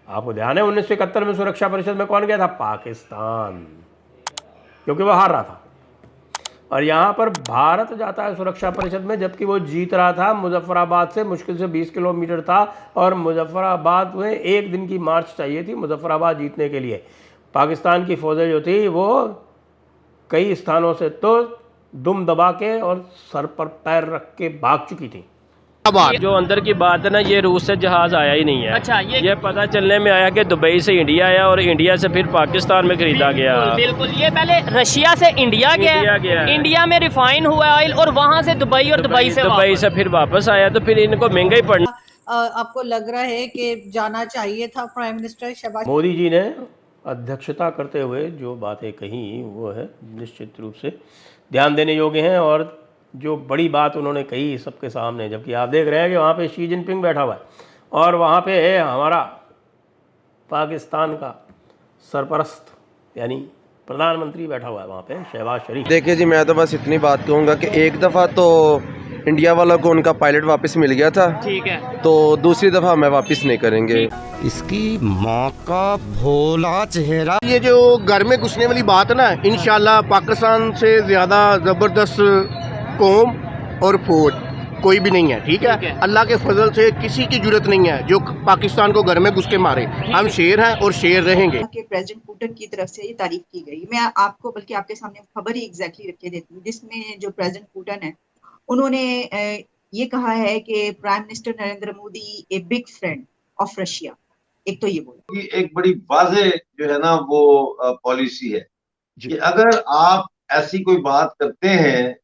आपको ध्यान है 1971 में सुरक्षा परिषद में कौन गया था? पाकिस्तान, क्योंकि वो हार रहा था। और यहाँ पर भारत जाता है सुरक्षा परिषद में, जबकि वो जीत रहा था। मुजफ्फराबाद से मुश्किल से 20 किलोमीटर था और मुजफ्फराबाद में 1 दिन की मार्च चाहिए थी मुजफ्फराबाद जीतने के लिए। पाकिस्तान की फ़ौजें जो थी वो कई स्थानों से तो दुम दबा के और सर पर पैर रख के भाग चुकी थी। जो अंदर की बात है ना, ये रूस से जहाज आया ही नहीं है। अच्छा, ये पता चलने में आया कि दुबई से इंडिया आया और इंडिया से फिर पाकिस्तान में खरीदा गया। बिल्कुल, ये पहले रशिया से इंडिया गया, इंडिया में रिफाइन हुआ ऑयल और वहाँ से दुबई और दुबई से फिर वापस आया, तो फिर इनको महंगा ही पड़ना। आपको लग रहा है कि जाना चाहिए था प्राइम मिनिस्टर शहबाज? मोदी जी ने अध्यक्षता करते हुए जो बातें कही वो है निश्चित रूप से ध्यान देने योग्य हैं, और जो बड़ी बात उन्होंने कही सबके सामने, जबकि आप देख रहे हैं कि वहाँ पे शी जिनपिंग बैठा हुआ है और वहाँ पे है हमारा पाकिस्तान का सरपरस्त यानी प्रधानमंत्री बैठा हुआ है वहाँ पे, शहबाज शरीफ। देखिए जी, मैं तो बस इतनी बात कहूँगा कि एक दफ़ा तो इंडिया वालों को उनका पायलट वापस मिल गया था, ठीक है, तो दूसरी दफ़ा हमें वापस नहीं करेंगे। इसकी माँ का भोला चेहरा। ये जो घर में घुसने वाली बात है ना, इंशाल्लाह पाकिस्तान से ज़्यादा ज़बरदस्त कौम और फौज कोई भी नहीं है, ठीक है? अल्लाह के फजल से किसी की जरूरत नहीं है जो पाकिस्तान को घर में घुस के मारे। हम शेर हैं और शेर रहेंगे। प्रेसिडेंट पुतिन की तरफ से ये तारीफ की गई। मैं आपको बल्कि आपके सामने खबर ही एग्जैक्टली रख के देती हूँ, जिसमें जो प्रेसिडेंट पुतिन है उन्होंने ये कहा है कि prime minister Narendra Modi a big friend of Russia. एक तो ये बोला, एक बड़ी वाज़ेह जो है ना वो पॉलिसी है कि अगर आप ऐसी कोई बात करते हैं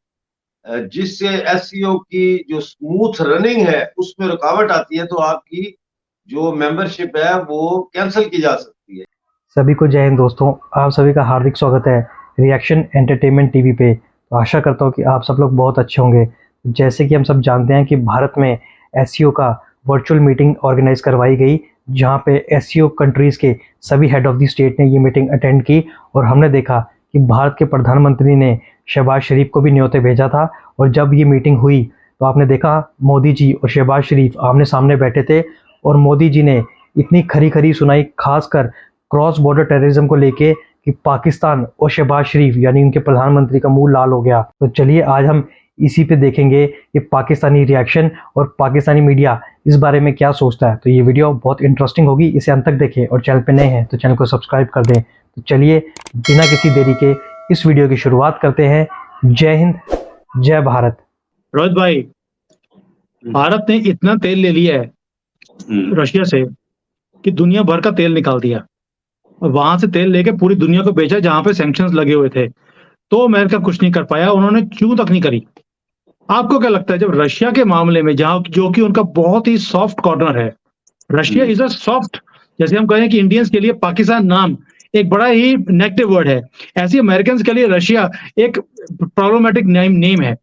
जिससे एससीओ की जो स्मूथ रनिंग है उसमें रुकावट आती है, तो आपकी जो मेंबरशिप है वो कैंसिल की जा सकती है। सभी को जय हिंद दोस्तों, आप सभी का हार्दिक स्वागत है रिएक्शन एंटरटेनमेंट टीवी पे। तो आशा करता हूँ कि आप सब लोग बहुत अच्छे होंगे। जैसे कि हम सब जानते हैं कि भारत में एससीओ का वर्चुअल मीटिंग ऑर्गेनाइज करवाई गई, जहाँ पे एससीओ कंट्रीज़ के सभी हेड ऑफ द स्टेट ने ये मीटिंग अटेंड की, और हमने देखा कि भारत के प्रधानमंत्री ने शहबाज शरीफ को भी न्योते भेजा था। और जब ये मीटिंग हुई तो आपने देखा मोदी जी और शहबाज शरीफ आमने सामने बैठे थे, और मोदी जी ने इतनी खरी खरी सुनाई, खासकर क्रॉस बॉर्डर टेररिज्म को लेके, कि पाकिस्तान और शहबाज शरीफ यानी उनके प्रधानमंत्री का मुंह लाल हो गया। तो चलिए आज हम इसी पे देखेंगे कि पाकिस्तानी रिएक्शन और पाकिस्तानी मीडिया इस बारे में क्या सोचता है। तो ये वीडियो बहुत इंटरेस्टिंग होगी, इसे अंत तक देखें, और चैनल पे नए हैं तो चैनल को सब्सक्राइब कर दें। तो चलिए बिना किसी देरी के इस वीडियो की शुरुआत करते हैं। जय हिंद, जय भारत। रोहित भाई, भारत ने इतना तेल ले लिया है रशिया से कि दुनिया भर का तेल निकाल दिया, और वहां से तेल लेके पूरी दुनिया को बेचा जहां पे सैंक्शंस लगे हुए थे। तो अमेरिका कुछ नहीं कर पाया, उन्होंने क्यों तक नहीं करी। आपको क्या लगता है, जब रशिया के मामले में जहां जो कि उनका बहुत ही सॉफ्ट कॉर्नर है, रशिया इज अ सॉफ्ट, जैसे हम कहें कि इंडियंस के लिए पाकिस्तान नाम एक बड़ा ही नेगेटिव वर्ड है, ऐसे अमेरिकन के लिए रशिया एक प्रॉब्लमेटिक नेम है।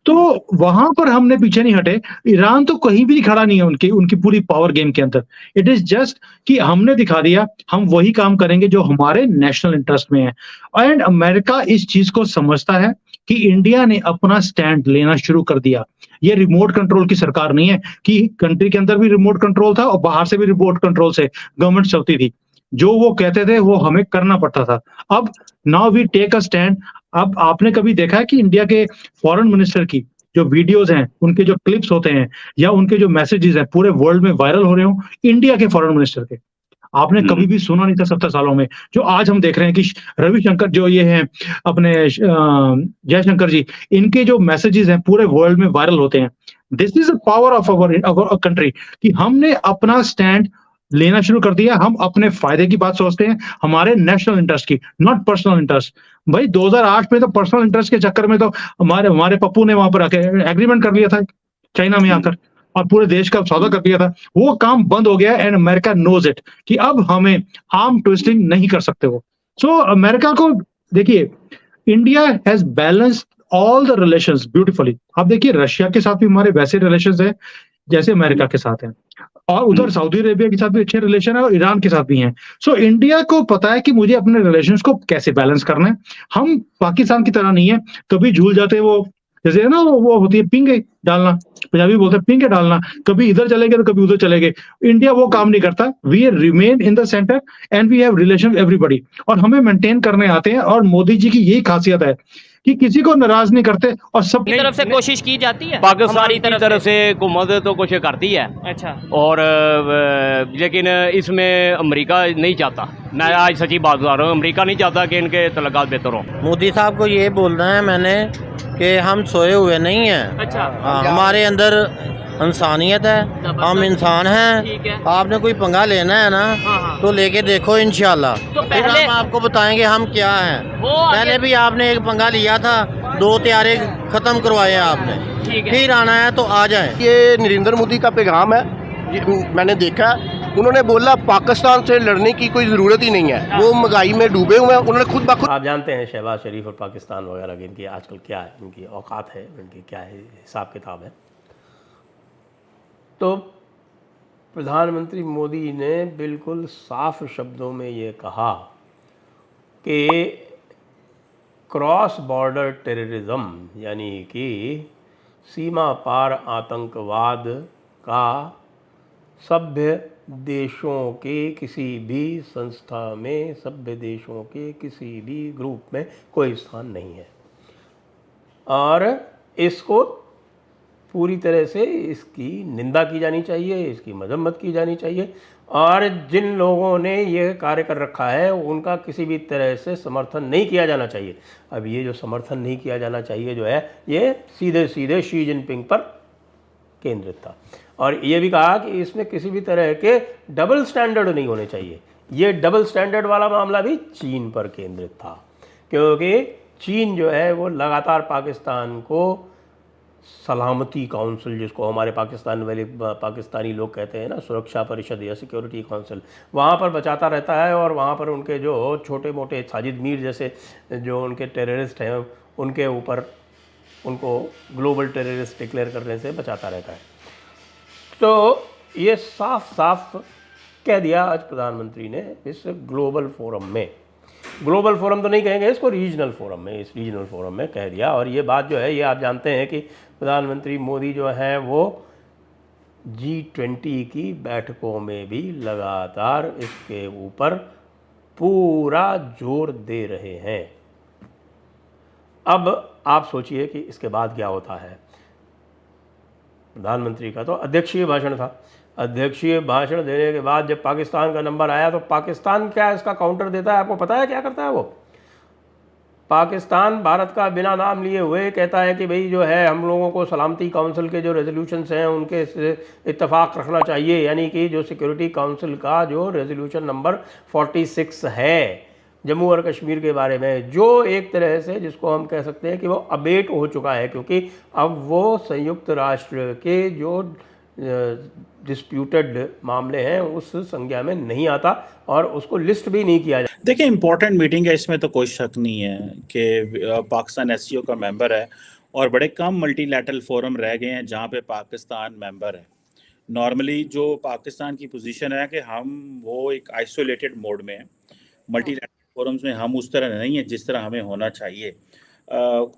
तो वहां पर हमने पीछे नहीं हटे। ईरान तो कहीं भी खड़ा नहीं है उनकी पूरी पावर गेम के अंदर। इट इज जस्ट कि हमने दिखा दिया हम वही काम करेंगे जो हमारे नेशनल इंटरेस्ट में है। एंड अमेरिका इस चीज को समझता है कि इंडिया ने अपना स्टैंड लेना शुरू कर दिया। ये रिमोट कंट्रोल की सरकार नहीं है कि कंट्री के अंदर भी रिमोट कंट्रोल था और बाहर से भी रिमोट कंट्रोल से गवर्नमेंट चलती थी। जो वो कहते थे वो हमें करना पड़ता था। अब now we take a stand. अब आपने कभी देखा है कि इंडिया के फॉरेन मिनिस्टर की जो वीडियोस हैं, उनके जो क्लिप्स होते हैं या उनके जो मैसेजेस हैं पूरे वर्ल्ड में वायरल हो रहे हो इंडिया के फॉरेन मिनिस्टर के? आपने कभी भी सुना नहीं था 70 सालों में। जो आज हम देख रहे हैं कि रविशंकर जो ये हैं अपने जयशंकर जी, इनके जो मैसेजेस हैं पूरे वर्ल्ड में वायरल होते हैं। This is the power of our country कि हमने अपना स्टैंड लेना शुरू कर दिया। हम अपने फायदे की बात सोचते हैं, हमारे नेशनल इंटरेस्ट की, नॉट पर्सनल इंटरेस्ट। भाई 2008 में तो पर्सनल इंटरेस्ट के चक्कर में तो हमारे पप्पू ने वहां पर आके एग्रीमेंट कर लिया था चाइना में आकर और पूरे देश का सौदा कर दिया था। वो काम बंद हो गया एंड अमेरिका नोज इट कि अब हमें आर्म ट्विस्टिंग नहीं कर सकते वो। सो अमेरिका को देखिए, India has balanced all the relations beautifully. आप देखिए रशिया के साथ भी हमारे वैसे रिलेशंस है जैसे अमेरिका के साथ हैं, और उधर सऊदी अरेबिया के साथ भी अच्छे रिलेशन है और ईरान के साथ भी हैं। सो इंडिया को पता है कि मुझे अपने रिलेशंस को कैसे बैलेंस करना है। हम पाकिस्तान की तरह नहीं है, कभी झूल जाते वो जैसे है ना वो होती है पिंगे डालना, पंजाबी बोलते हैं पिंगे डालना, कभी इधर चले गए तो कभी उधर चले गए। इंडिया वो काम नहीं करता। We remain in the centre and we have relation everybody, और हमें मेंटेन करने आते हैं। और मोदी जी की यही खासियत है कि किसी को नाराज नहीं करते और सब की तरफ से कोशिश की जाती है, पाकिस्तान हमारी की तरफ से को मदद तो कुछ करती है, अच्छा, और लेकिन इसमें अमेरिका नहीं चाहता। मैं आज सच्ची बात बता रहा हूँ, अमेरिका नहीं चाहता कि इनके तल्लुकात बेहतर हो। मोदी साहब को ये बोलना है मैंने कि हम सोए हुए नहीं हैं। अच्छा, हमारे अंदर इंसानियत है, हम इंसान ठीक है। हैं। आपने कोई पंगा लेना है ना हाँ। तो लेके देखो इंशाल्लाह, तो फिर पहले हम आपको बताएंगे हम क्या हैं। वो पहले भी आपने एक पंगा लिया था, 2 त्यारे खत्म करवाए आपने, ठीक है। फिर आना है तो आ जाए। ये नरेंद्र मोदी का पैगाम है, मैंने देखा। उन्होंने बोला पाकिस्तान से लड़ने की कोई ज़रूरत ही नहीं है, वो महंगाई में डूबे हुए हैं। उन्होंने खुद ब खुद आप जानते हैं शहबाज शरीफ और पाकिस्तान वगैरह की इनकी आजकल क्या है, इनकी औकात है, इनकी क्या है हिसाब किताब है। तो प्रधानमंत्री मोदी ने बिल्कुल साफ शब्दों में ये कहा कि क्रॉस बॉर्डर टेररिज्म यानी कि सीमा पार आतंकवाद का सभ्य देशों के किसी भी संस्था में, सभ्य देशों के किसी भी ग्रुप में कोई स्थान नहीं है, और इसको पूरी तरह से इसकी निंदा की जानी चाहिए, इसकी मजम्मत की जानी चाहिए। और जिन लोगों ने ये कार्य कर रखा है उनका किसी भी तरह से समर्थन नहीं किया जाना चाहिए। अब ये जो समर्थन नहीं किया जाना चाहिए जो है, ये सीधे सीधे शी जिनपिंग पर केंद्रित था। और ये भी कहा कि इसमें किसी भी तरह के डबल स्टैंडर्ड नहीं होने चाहिए। ये डबल स्टैंडर्ड वाला मामला भी चीन पर केंद्रित था, क्योंकि चीन जो है वो लगातार पाकिस्तान को सलामती काउंसिल, जिसको हमारे पाकिस्तान वाले पाकिस्तानी लोग कहते हैं ना, सुरक्षा परिषद या सिक्योरिटी काउंसिल, वहाँ पर बचाता रहता है। और वहाँ पर उनके जो छोटे मोटे साजिद मीर जैसे जो उनके टेररिस्ट हैं, उनके ऊपर उनको ग्लोबल टेररिस्ट डिक्लेयर करने से बचाता रहता है। तो ये साफ साफ कह दिया आज प्रधानमंत्री ने इस ग्लोबल फोरम में। ग्लोबल फोरम तो नहीं कहेंगे इसको, रीजनल फोरम में, इस रीजनल फोरम में कह दिया। और ये बात जो है, ये आप जानते हैं कि प्रधानमंत्री मोदी जो हैं वो G20 की बैठकों में भी लगातार इसके ऊपर पूरा जोर दे रहे हैं। अब आप सोचिए कि इसके बाद क्या होता है। प्रधानमंत्री का तो अध्यक्षीय भाषण था। अध्यक्षीय भाषण देने के बाद जब पाकिस्तान का नंबर आया तो पाकिस्तान क्या इसका काउंटर देता है, आपको पता है क्या करता है वो? पाकिस्तान भारत का बिना नाम लिए हुए कहता है कि भाई जो है हम लोगों को सलामती काउंसिल के जो रेजोल्यूशंस हैं उनके से इत्तेफाक रखना चाहिए, यानी कि जो सिक्योरिटी काउंसिल का जो रेजोल्यूशन नंबर 46 है जम्मू और कश्मीर के बारे में, जो एक तरह से जिसको हम कह सकते हैं कि वो अबेट हो चुका है, क्योंकि अब वो संयुक्त राष्ट्र के जो डिस्प्यूटेड मामले हैं उस संज्ञा में नहीं आता और उसको लिस्ट भी नहीं किया जाता। देखिए, इम्पोर्टेंट मीटिंग है, इसमें तो कोई शक नहीं है कि पाकिस्तान एससीओ का मेंबर है और बड़े कम मल्टीलैटरल फोरम रह गए हैं जहां पे पाकिस्तान मेंबर है। नॉर्मली जो पाकिस्तान की पोजीशन है कि हम वो एक आइसोलेटेड मोड में है, मल्टीलैटरल फोरम्स में हम उस तरह नहीं है जिस तरह हमें होना चाहिए।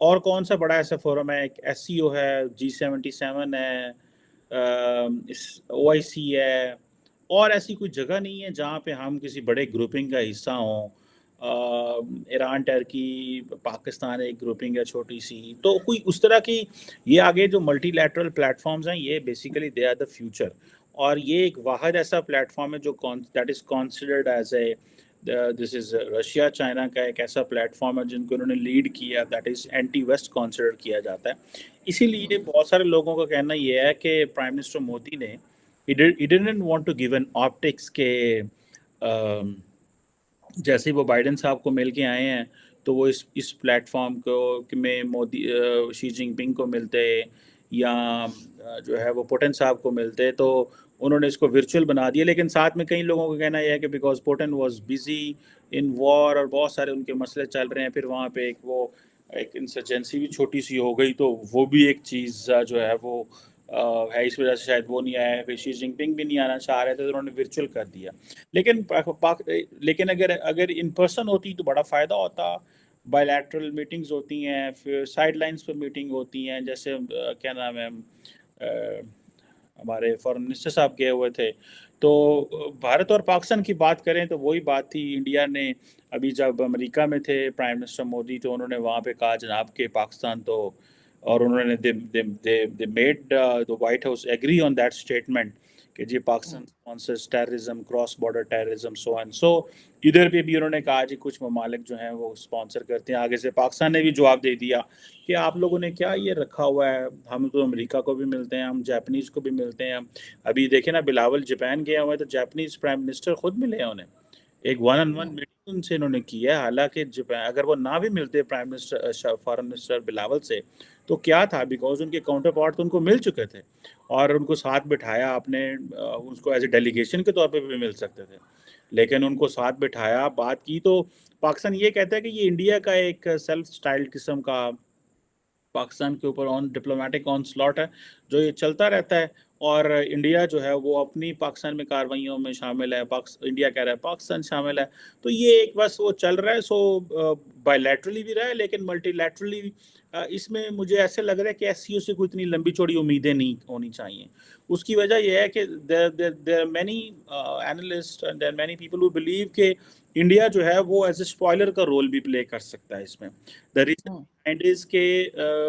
और कौन सा बड़ा ऐसा फोरम है? एक एससीओ है, G77 है, OIC है, और ऐसी कोई जगह नहीं है जहाँ पे हम किसी बड़े ग्रुपिंग का हिस्सा हों। ईरान, टर्की, पाकिस्तान एक ग्रुपिंग है छोटी सी, तो कोई उस तरह की ये आगे जो मल्टीलैटरल प्लेटफॉर्म्स हैं ये basically they are the future. और ये एक वाहिद ऐसा प्लेटफॉर्म है जो that is considered as a this is Russia China का एक ऐसा प्लेटफॉर्म है जिनको उन्होंने लीड किया, that is anti west consider किया जाता है। इसीलिए बहुत सारे लोगों का कहना ये है कि प्राइम मिनिस्टर मोदी ने he didn't want to give an optics के जैसे वो बाइडेन साहब को मिल के आए हैं तो वो इस प्लेटफॉर्म को में मोदी शी जिनपिंग को मिलते या जो है वो पुतिन साहब को मिलते, तो उन्होंने इसको वर्चुअल बना दिया। लेकिन साथ में कई लोगों का कहना यह है कि because Putin was busy in war और बहुत सारे उनके मसले चल रहे हैं, फिर वहाँ पे एक इंसर्जेंसी भी छोटी सी हो गई, तो वो भी एक चीज़ जो है वो है, इस वजह से शायद वो नहीं आया। फिर शी जिनपिंग भी नहीं आना चाह रहे थे तो उन्होंने वर्चुअल कर दिया। लेकिन अगर इन पर्सन होती तो बड़ा फ़ायदा होता। बायलैटरल मीटिंग्स होती हैं, फिर साइडलाइंस पे मीटिंग होती हैं, जैसे क्या नाम है हमारे फॉरेन मिनिस्टर साहब गए हुए थे। तो भारत और पाकिस्तान की बात करें तो वही बात थी। इंडिया ने अभी जब अमेरिका में थे प्राइम मिनिस्टर मोदी, तो उन्होंने वहाँ पे कहा जनाब के पाकिस्तान तो, और उन्होंने they made the White House agree on that statement कि जी Pakistan sponsors terrorism, cross border terrorism, so and so. इधर पे भी उन्होंने कहा जी कुछ ममालिक जो हैं वो स्पॉन्सर करते हैं। आगे से पाकिस्तान ने भी जवाब दे दिया कि आप लोगों ने क्या ये रखा हुआ है, हम तो अमेरिका को भी मिलते हैं, हम जापानीज़ को भी मिलते हैं। अभी देखें ना, बिलावल जापान गया हुआ है तो जापानीज़ प्राइम मिनिस्टर खुद मिले हैं उन्हें, एक 1-on-1 मीटिंग उनसे इन्होंने की है। हालांकि जापान अगर वो ना भी मिलते prime minister foreign minister Bilawal से तो क्या था, बिकॉज उनके काउंटर पार्ट तो उनको मिल चुके थे और उनको साथ बिठाया आपने, उसको एज ए डेलीगेशन के तौर पे भी मिल सकते थे, लेकिन उनको साथ बिठाया, बात की। तो पाकिस्तान ये कहता है कि ये इंडिया का एक सेल्फ स्टाइल्ड किस्म का पाकिस्तान के ऊपर ऑन डिप्लोमेटिक ऑन स्लॉट है जो ये चलता रहता है, और इंडिया जो है वो अपनी पाकिस्तान में कार्रवाइयों में शामिल है, इंडिया कह रहा है पाकिस्तान शामिल है। तो ये एक बस वो चल रहा है। सो बायलैटरली भी रहा है, लेकिन मल्टीलैटरली इसमें मुझे ऐसे लग रहा है कि एससीओ से कोई इतनी लंबी चौड़ी उम्मीदें नहीं होनी चाहिए। उसकी वजह यह है कि there are many analyst and there many people who believe कि इंडिया जो है वो एज ए स्पॉइलर का रोल भी प्ले कर सकता है इसमें। द रीजन बिहाइंड इज के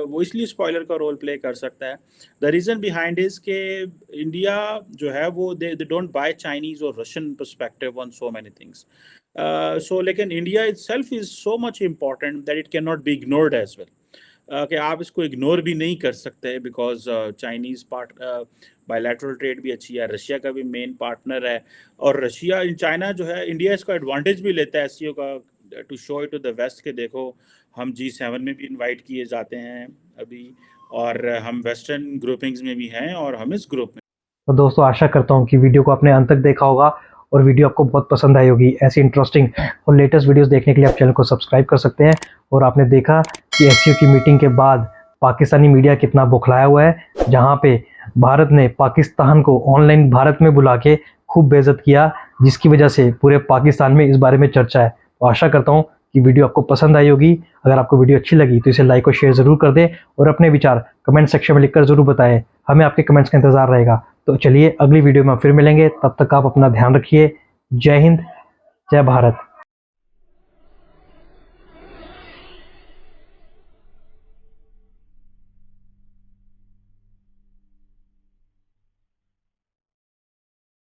वो इसलिए स्पॉइलर का रोल प्ले कर सकता है, द रीज़न बिहाइंड इज के इंडिया जो है वो दे डोंट बाय चाइनीज़ और Russian perspective on so many things. So लेकिन India itself is so much important that it can not be ignored as well, कि आप इसको इग्नोर भी नहीं कर सकते, बिकॉज चाइनीज़ बायलैटरल ट्रेड भी अच्छी है, रशिया का भी मेन पार्टनर है, और रशिया चाइना जो है इंडिया इसका एडवांटेज भी लेता है एससीओ का, to show it to the west के देखो हम G7 में भी इनवाइट किए जाते हैं अभी, और हम वेस्टर्न ग्रुपिंग्स में भी हैं और हम इस ग्रुप में। तो दोस्तों आशा करता हूँ कि वीडियो को आपने अंत तक देखा होगा और वीडियो आपको बहुत पसंद आई होगी। ऐसी इंटरेस्टिंग और लेटेस्ट वीडियोस देखने के लिए आप चैनल को सब्सक्राइब कर सकते हैं। और आपने देखा कि एससीओ की मीटिंग के बाद पाकिस्तानी मीडिया कितना बौखलाया हुआ है, जहाँ पे भारत ने पाकिस्तान को ऑनलाइन भारत में बुला के खूब बेइज्जत किया, जिसकी वजह से पूरे पाकिस्तान में इस बारे में चर्चा है। तो आशा करता हूँ कि वीडियो आपको पसंद आई होगी। अगर आपको वीडियो अच्छी लगी तो इसे लाइक और शेयर ज़रूर कर दें और अपने विचार कमेंट सेक्शन में लिखकर ज़रूर बताएं। हमें आपके कमेंट्स का इंतज़ार रहेगा। तो चलिए अगली वीडियो में फिर मिलेंगे, तब तक आप अपना ध्यान रखिए। जय हिंद, जय भारत।